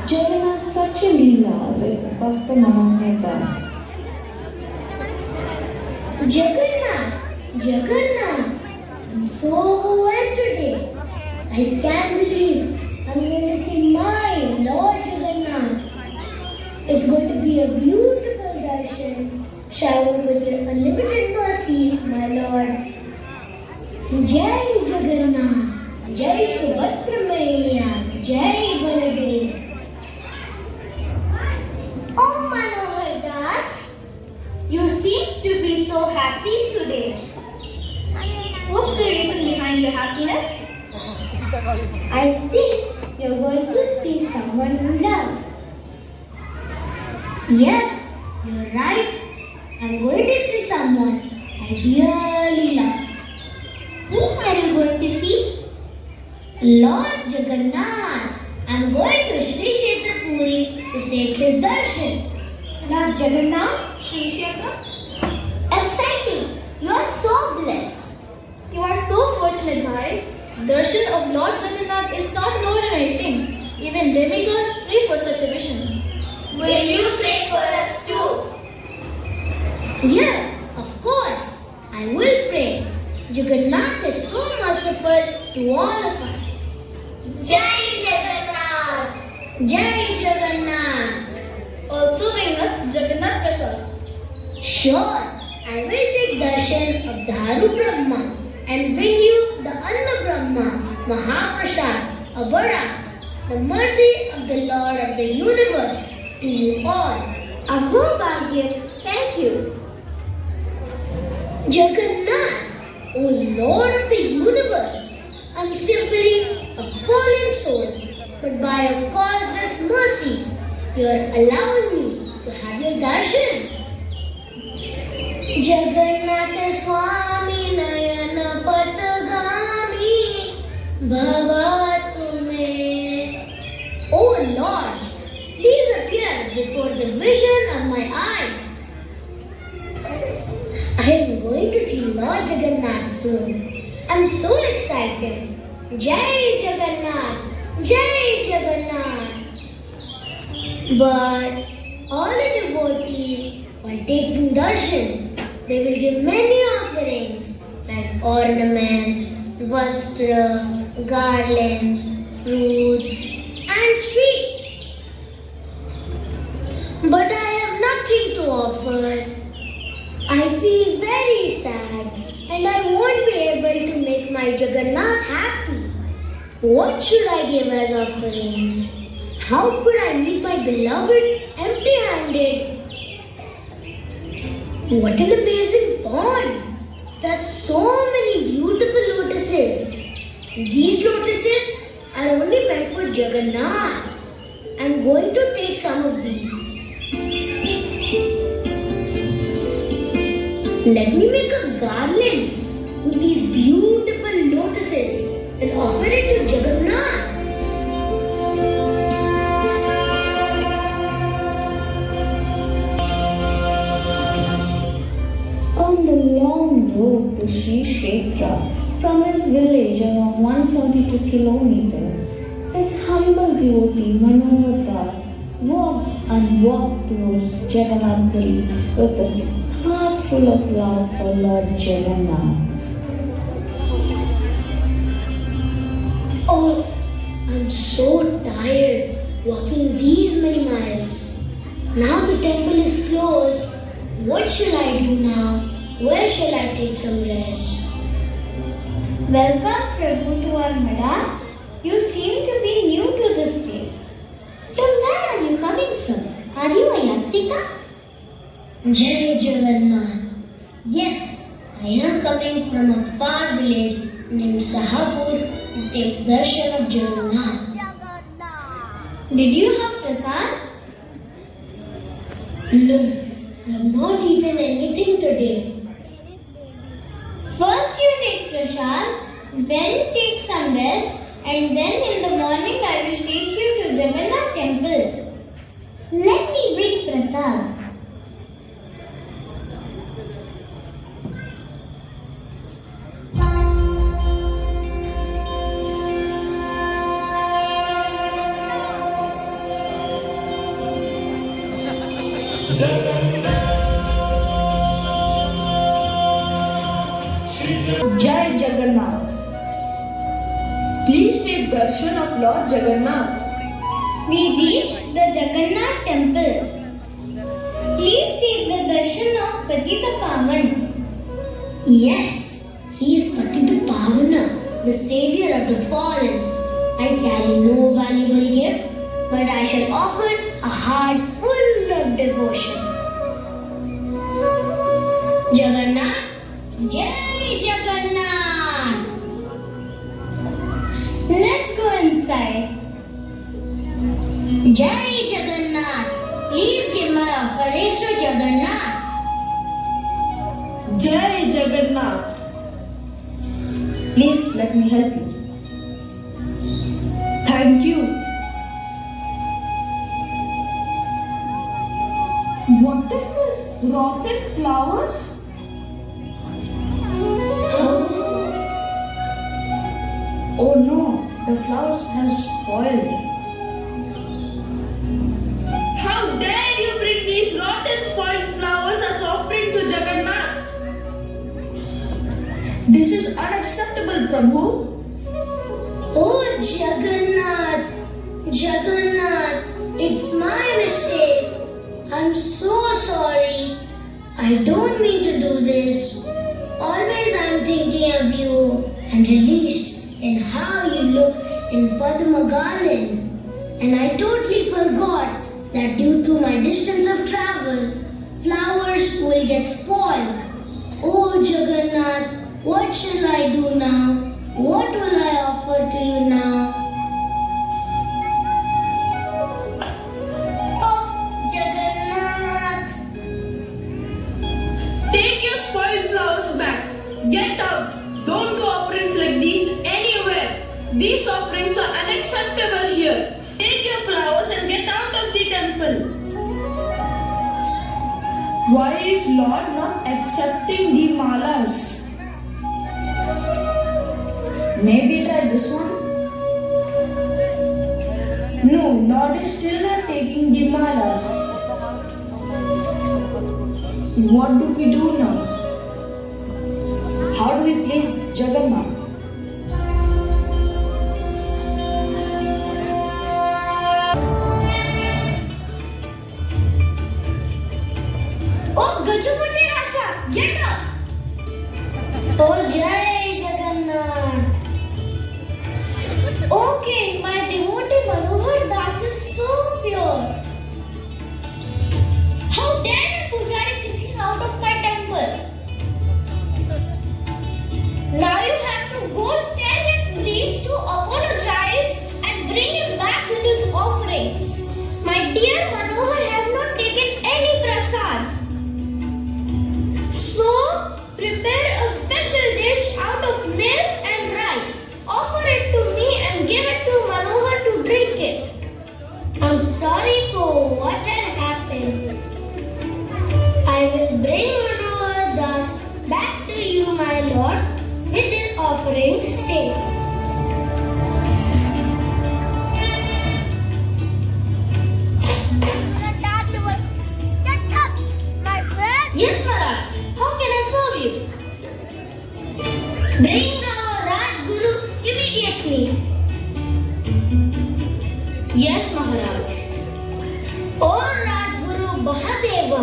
Join us such a Leela with Bhakta Mahametas. Jagannath, Jagannath, I'm so overwhelmed today. I can't believe I'm going to see my Lord Jagannath. It's going to be a beautiful darshan, showered with your unlimited mercy, my Lord. Jai Jagannath, Jai Subhadra Maiya, Jai Baladev. Oh Manohar Das, you seem to be so happy today. What's the reason behind your happiness? I think you're going to see someone you love. Yes, you're right. I'm going to see someone I dearly love. Whom are you going to see? Lord Jagannath. I'm going to Sri Kshetra Puri to take his darshan. Lord Jagannath, Sri Kshetra? Exciting! You are so blessed. You are so fortunate, Bhai. Darshan of Lord Jagannath is not an ordinary thing. Even demigods pray for such a vision. Will you pray for us too? Yes, of course. I will pray. Jagannath is so merciful to all of us. Jai Jagannath! Jai Jagannath! Also bring us Jagannath Prasad. Sure, I will take darshan of Dharu Brahma and bring you the Anna Brahma, Mahaprasad, Abara, the mercy of the Lord of the universe to you all. Aho Bhagya, thank you. Jagannath, O Lord of the universe, I'm simply a fallen soul, but by your causeless mercy, you are allowing me to have your darshan. Jagannath Swami Nayana Patagami Bhavatu me. O Lord, please appear before the vision of my eyes. I am going to see Lord Jagannath soon. I'm so excited. Jai Jagannath! Jai Jagannath! But all the devotees, while taking darshan, they will give many offerings like ornaments, vastra, garlands, fruits, and sweets. But I have nothing to offer. I feel very sad and I won't be able to make my Jagannath happy. What should I give as offering? How could I meet my beloved empty-handed? What an amazing pond! There are so many beautiful lotuses. These lotuses are only meant for Jagannath. I'm going to take some of these. Let me make a garland with these beautiful lotuses and offer it to Jagannath. On the long road to Sri Kshetra from his village around 172 km, his humble devotee Manohar Das walked and walked towards Jagannath Puri with his heart full of love for Lord Jagannath. Oh, I'm so tired walking these many miles. Now the temple is closed. What shall I do now? Where shall I take some rest? Welcome, Prabhu, to our Mada. You seem to be new to this place. From where are you coming from? Are you a Yatrika? Jai Jagannath. Yes, I am coming from a far village named Sahapur to take darshan of Jagannath. Did you have prasad? No, I have not eaten anything today. First you take prasad, then take some rest, and then in the morning I will take you to Jagannath temple. Let me bring prasad. Jai Jagannath. Please take darshan of Lord Jagannath. We reached the Jagannath temple. Please take the darshan of Patita Pavan. Yes, he is Patita Pavana, the savior of the fallen. I carry no valuable gift, but I shall offer a heart full of devotion. Jagannath, Jai Jagannath. Let's go inside. Jai Jagannath, please give my offerings to Jagannath. Jai Jagannath. Please let me help you. Thank you. What is this? Rotten flowers? Oh no, the flowers have spoiled. How dare you bring these rotten spoiled flowers as offering to Jagannath? This is unacceptable, Prabhu. Oh Jagannath, Jagannath, it's my mistake. I'm so sorry. I don't mean to do this. Always I'm thinking of you and released in how you look in Padma garland. And I totally forgot that due to my distance of travel, flowers will get spoiled. Oh Jagannath, what shall I do now? What will I offer to you now? Oh Jagannath! Take your spoiled flowers back. Get out. Don't do offerings like these anywhere. These offerings are unacceptable here. Take your flowers and get out of the temple. Why is Lord not accepting the malas? Maybe try this one. No, Lord is still not taking the malas. What do we do now? How do we please Jagannath? Oh Gajapati Raja, get up! Oh Jai Jagannath! Okay, my devotee Manohar Das is so pure. How dare the Pujari kick him out of my temple? Now you have to go tell your priest to apologize and bring him back with his offerings. My dear Manohar has not taken any prasad. So, prepare a special dish out of milk and rice. Offer it to me and give it to Manohar to drink it. I'm sorry for what had happened. I will bring Manohar Das back to you, my lord, with his offerings safe. Yes, Maharaj. How can I serve you? Bring our Rajguru immediately. Yes, Maharaj. Oh Rajguru Bahadeva,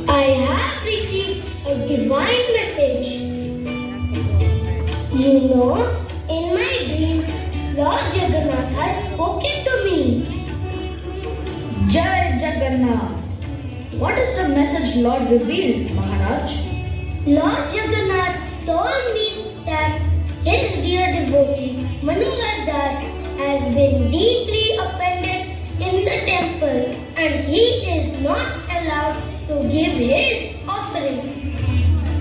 I have received a divine message. You know, in my dream, Lord Jagannath has spoken to me. Jai Jagannath. What is the message Lord revealed, Maharaj? Lord Jagannath told me that his dear devotee Manohar Das has been deeply offended in the temple and he is not allowed to give his offerings.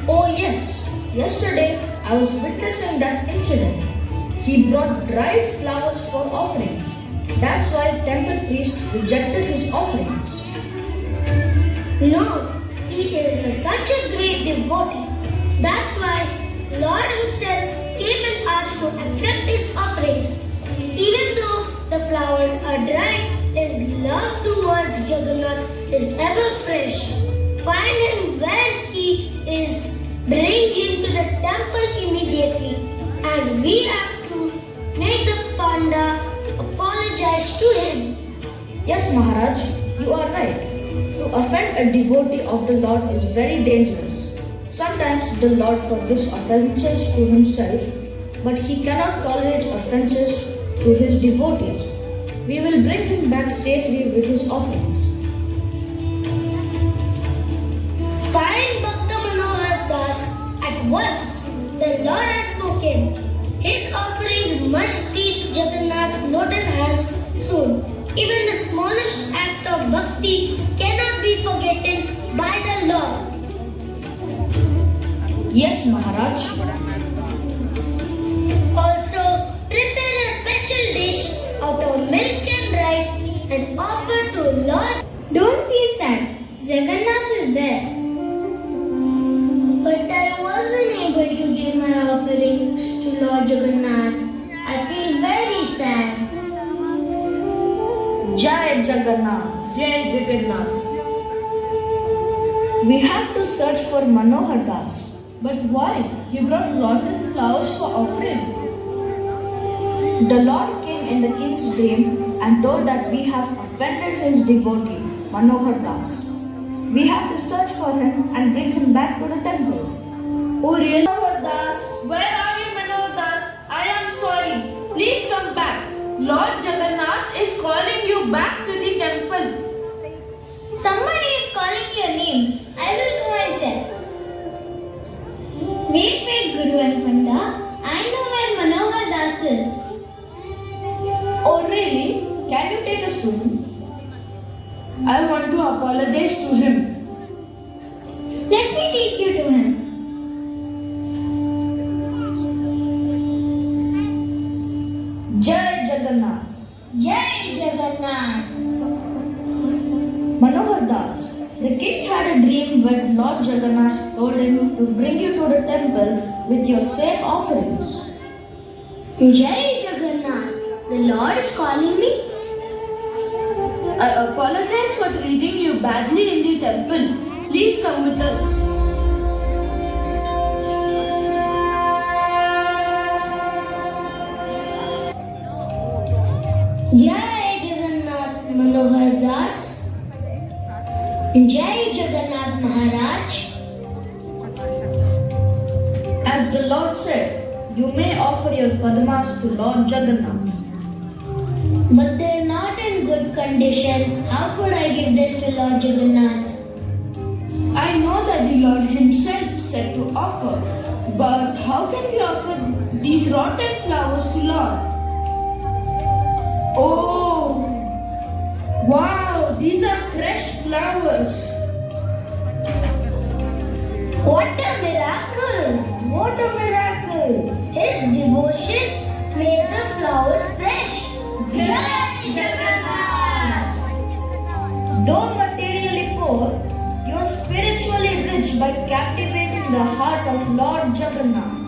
Oh yes, yesterday I was witnessing that incident. He brought dried flowers for offering. That's why temple priest rejected his offerings. No, he is such a great devotee. That's why Lord himself came and asked to accept his offerings. Even though the flowers are dried, his love towards Jagannath is ever fresh. Find him where he is. Bring him to the temple immediately. And we have to make the Panda apologize to him. Yes, Maharaj, you are right. To offend a devotee of the Lord is very dangerous. Sometimes the Lord forgives offenses to himself, but he cannot tolerate offenses to his devotees. We will bring him back safely with his offerings. Find Bhakta Manohar Das at once. The Lord has spoken. His offerings must reach Jagannath's lotus hands soon. Even the smallest act of bhakti cannot be forgotten by the Lord. Yes, Maharaj. Also, prepare a special dish out of milk and rice and offer to Lord. Don't be sad. Jagannath is there. But I wasn't able to give my offerings to Lord Jagannath. I feel very sad. Jai Jagannath. Jai Jagannath. We have to search for Manohar Das. But why? You brought rotten flowers for offering. The Lord came in the king's dream and told that we have offended his devotee, Manohar Das. We have to search for him and bring him back to the temple. Oh really? Manohar Das, where are you, Manohar Das? I am sorry. Please come back. Lord Jagannath is calling you back to the temple. Somebody is calling your name. I will go and check. Wait, Guru and Panda. I know where Manohar Das is. Oh really? Can you take us to him? I want to apologize to him. Let me take you to him. Jai Jagannath. Jai Jagannath. Manohar Das, the king had a dream when Lord Jagannath told him to bring you to the temple with your same offerings. Jai Jagannath. The Lord is calling me. I apologize for treating you badly in the temple. Please come with us. Jai Jagannath Manohar Das. Jai Jagannath Maharaj. As the Lord said, you may offer your Padmas to Lord Jagannath. But they're not in good condition. How could I give this to Lord Jagannath? I know that the Lord himself said to offer, but how can we offer these rotten flowers to Lord? Oh, wow, these are fresh flowers. What a miracle! What a miracle! His devotion made the flowers fresh. Jai Jagannath! Though materially poor, you are spiritually rich by captivating the heart of Lord Jagannath.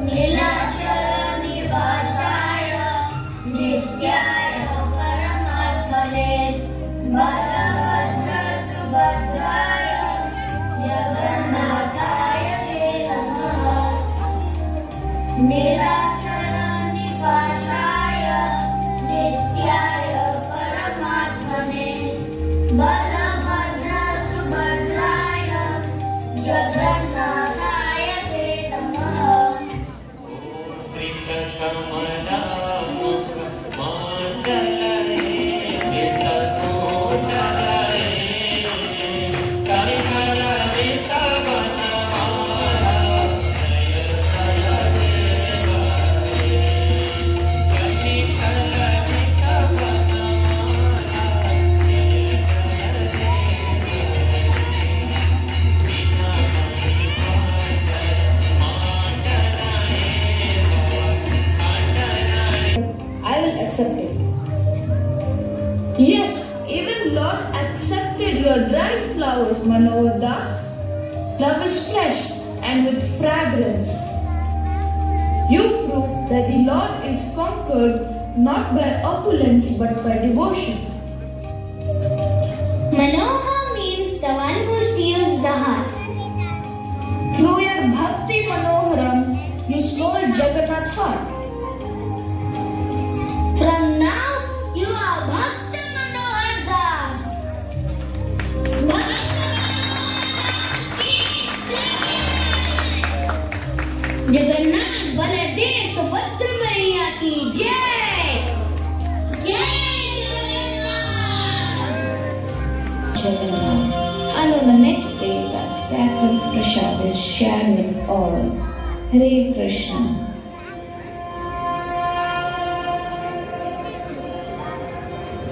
Nilachala Nivasaya Nityaya Paramatmane Balabhadra Subhadraya Jagannathaya Te Namaha Nilachala Nivasaya Nityaya Paramatmane Balabhadra Subhadraya Jagannathaya Te Namaha I will accept it. Yes, even Lord accepted your dried flowers, Manohar Das. Love is fresh and with fragrance. You prove that the Lord is conquered not by opulence but by devotion. Manohar means the one who steals the heart. Through your Bhakti Manoharam, you stole Jagannath's heart. From now, you are Bhakta Manohar Das. Jagannath Baldev Subhadra मैया की जय जय Jagannath. Jagannath. And on the next day, that sacred prasad is shared with all. Hare Krishna.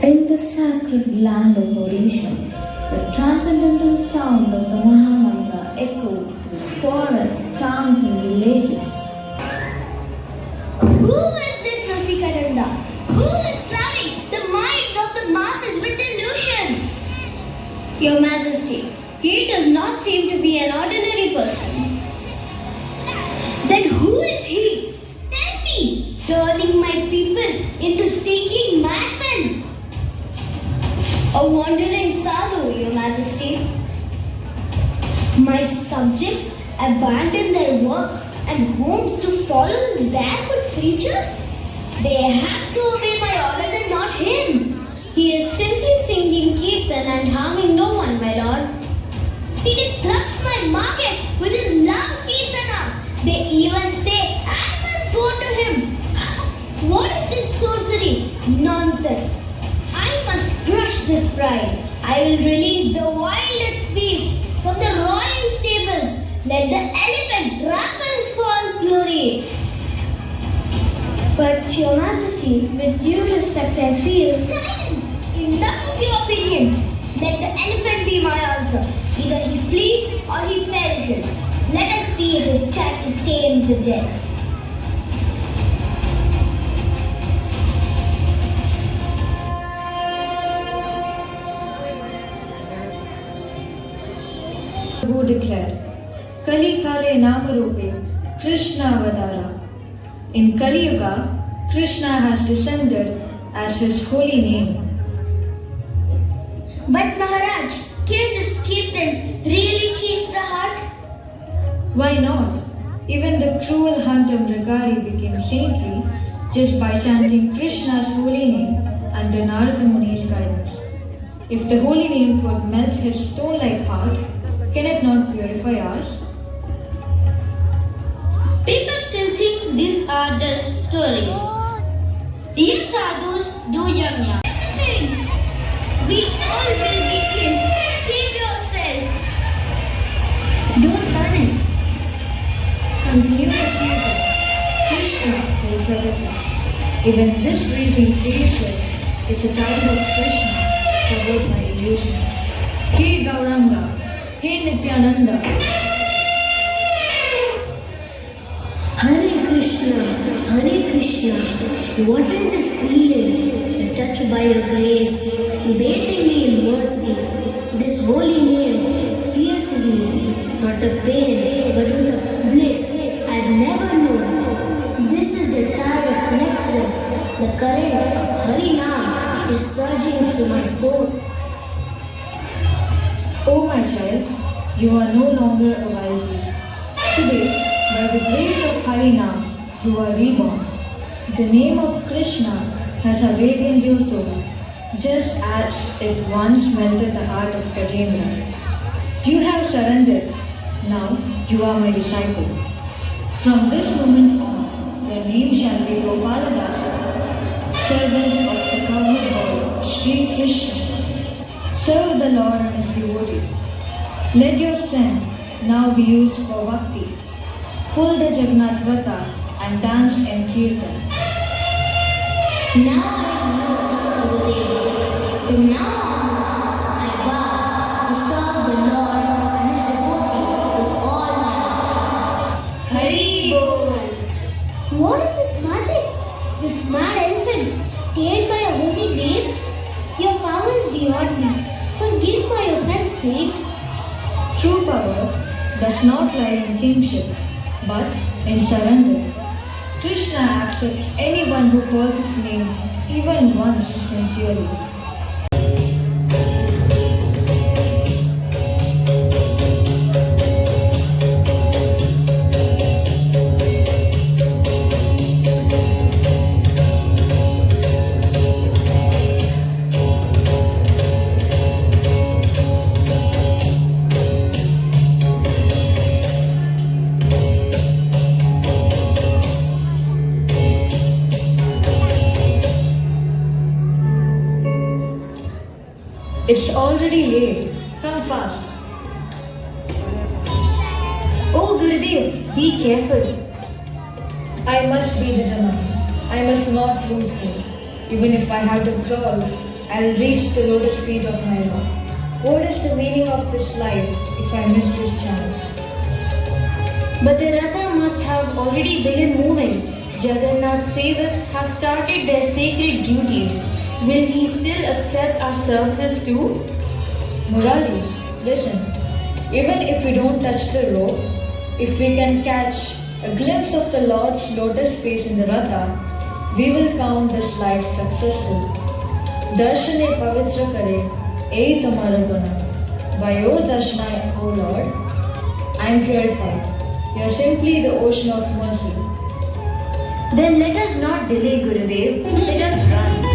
In the sacred land of Odisha, the transcendental sound of the Mahamantra echoed through forests, towns, and villages. Who is this Rasikananda? Who is clouding the minds of the masses with delusion? Your Majesty, he does not seem to be an ordinary person. Then who is he? Tell me, turning my people into singing madmen. A wandering sadhu, Your Majesty. My subjects abandon their work and homes to follow this barefoot preacher? They have to obey my orders and not him. He is simply singing Kirtan and harming no one, my lord. He disrupts my market with his loud Kirtana. They even say animals born to him. What is this sorcery? Nonsense. I must crush this pride. I will release the wildest beast from the royal stables. Let the elephant trample his false glory. But, Your Majesty, with due respect, I feel. Silence! Enough of your opinions. Let the elephant be my answer. Either he flees or he perishes. Let us see if his chariot tames the dead. Who declared, Kali Kale Namarupe, Krishna Avadara. In Kali Yuga, Krishna has descended as his holy name. But Maharaj, can this Kirtan really change the heart? Why not? Even the cruel hunter Mrigari became saintly just by chanting Krishna's holy name under Narada Muni's guidance. If the holy name could melt his stone-like heart, can it not purify ours? People still think these are just stories. Young sadhus do yajna. We all will be killed. Save yourself. Don't panic. Continue the kirtan. Krishna will protect us. Even this breathing creature is a child of Krishna covered by illusion. He Gauranga, He Nityananda. Hare Krishna, Hare Krishna. What is this feeling? The touch by your grace, bathing me in mercy. This holy name pierces me, not a pain, but with a bliss I've never known. This is the star of nectar. The current of Harinam is surging through my soul. Oh my child, you are no longer a wild beast. Today, by the grace of Harinam, you are reborn. The name of Krishna has awakened your soul, just as it once melted the heart of Gajendra. You have surrendered. Now you are my disciple. From this moment on, your name shall be Gopaladasa, servant of the covered boy, Sri Krishna. Serve the Lord and his devotees. Let your strength now be used for bhakti. Pull the Jagannath Vrata and dance in Kirtan. Now I know, Gurudev. From now on, I vow to serve the Lord and His devotees with all my heart. Hari Bol! What is this magic? This mad elephant, tamed by a holy name? Your power is beyond me. Forgive my offense, saint. True power does not lie in kingship, but in surrender. Krishna accepts anyone who calls his name even once sincerely. It's already late. Come fast. Oh Gurudev, be careful. I must be determined. I must not lose him. Even if I have to crawl, I'll reach the lotus feet of my Lord. What is the meaning of this life if I miss this chance? But the Ratha must have already begun moving. Jagannath Sevaks have started their sacred duties. Will he still accept our services too? Murali, listen. Even if we don't touch the rope, if we can catch a glimpse of the Lord's lotus face in the Ratha, we will count this life successful. Darshane pavitra kare, ei tamara guna. By your darshana, O Lord, I am purified. You are simply the ocean of mercy. Then let us not delay, Gurudev. Let us run.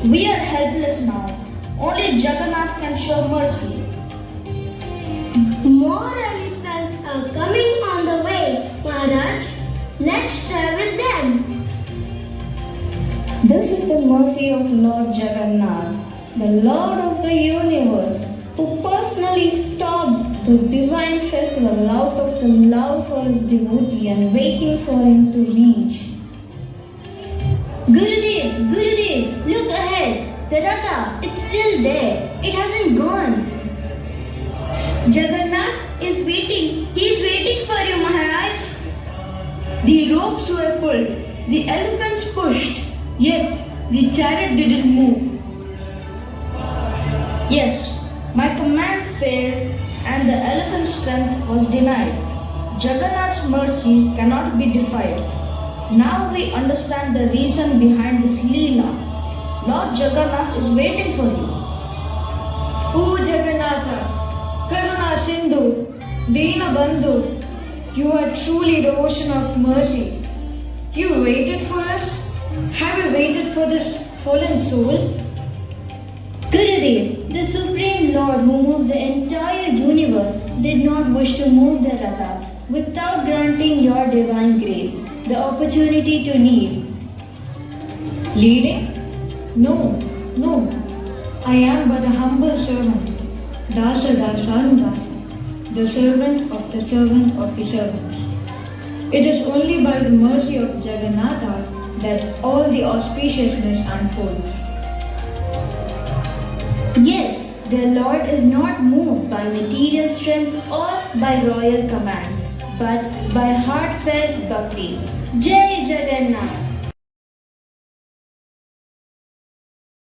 We are helpless now. Only Jagannath can show mercy. More elephants are coming on the way, Maharaj. Let's travel them. This is the mercy of Lord Jagannath, the Lord of the universe, who personally stopped the divine festival out of the love for his devotee and waiting for him to reach. Gurudev, look ahead. The Ratha, it's still there. It hasn't gone. Jagannath is waiting. He's waiting for you, Maharaj. The ropes were pulled, the elephants pushed, yet the chariot didn't move. Yes, my command failed and the elephant's strength was denied. Jagannath's mercy cannot be defied. Now we understand the reason behind this Leela. Lord Jagannath is waiting for you. O Jagannatha, Karuna Sindhu, Dina Bandhu, you are truly the ocean of mercy. You waited for us? Have you waited for this fallen soul? Gurudev, the Supreme Lord who moves the entire universe, did not wish to move the Ratha without granting your divine grace the opportunity to lead. Leading? No, no. I am but a humble servant. Dasa Dasanudasa, the servant of the servant of the servants. It is only by the mercy of Jagannatha that all the auspiciousness unfolds. Yes, the Lord is not moved by material strength or by royal commands, but by heartfelt bhakti. Jai Jagannath!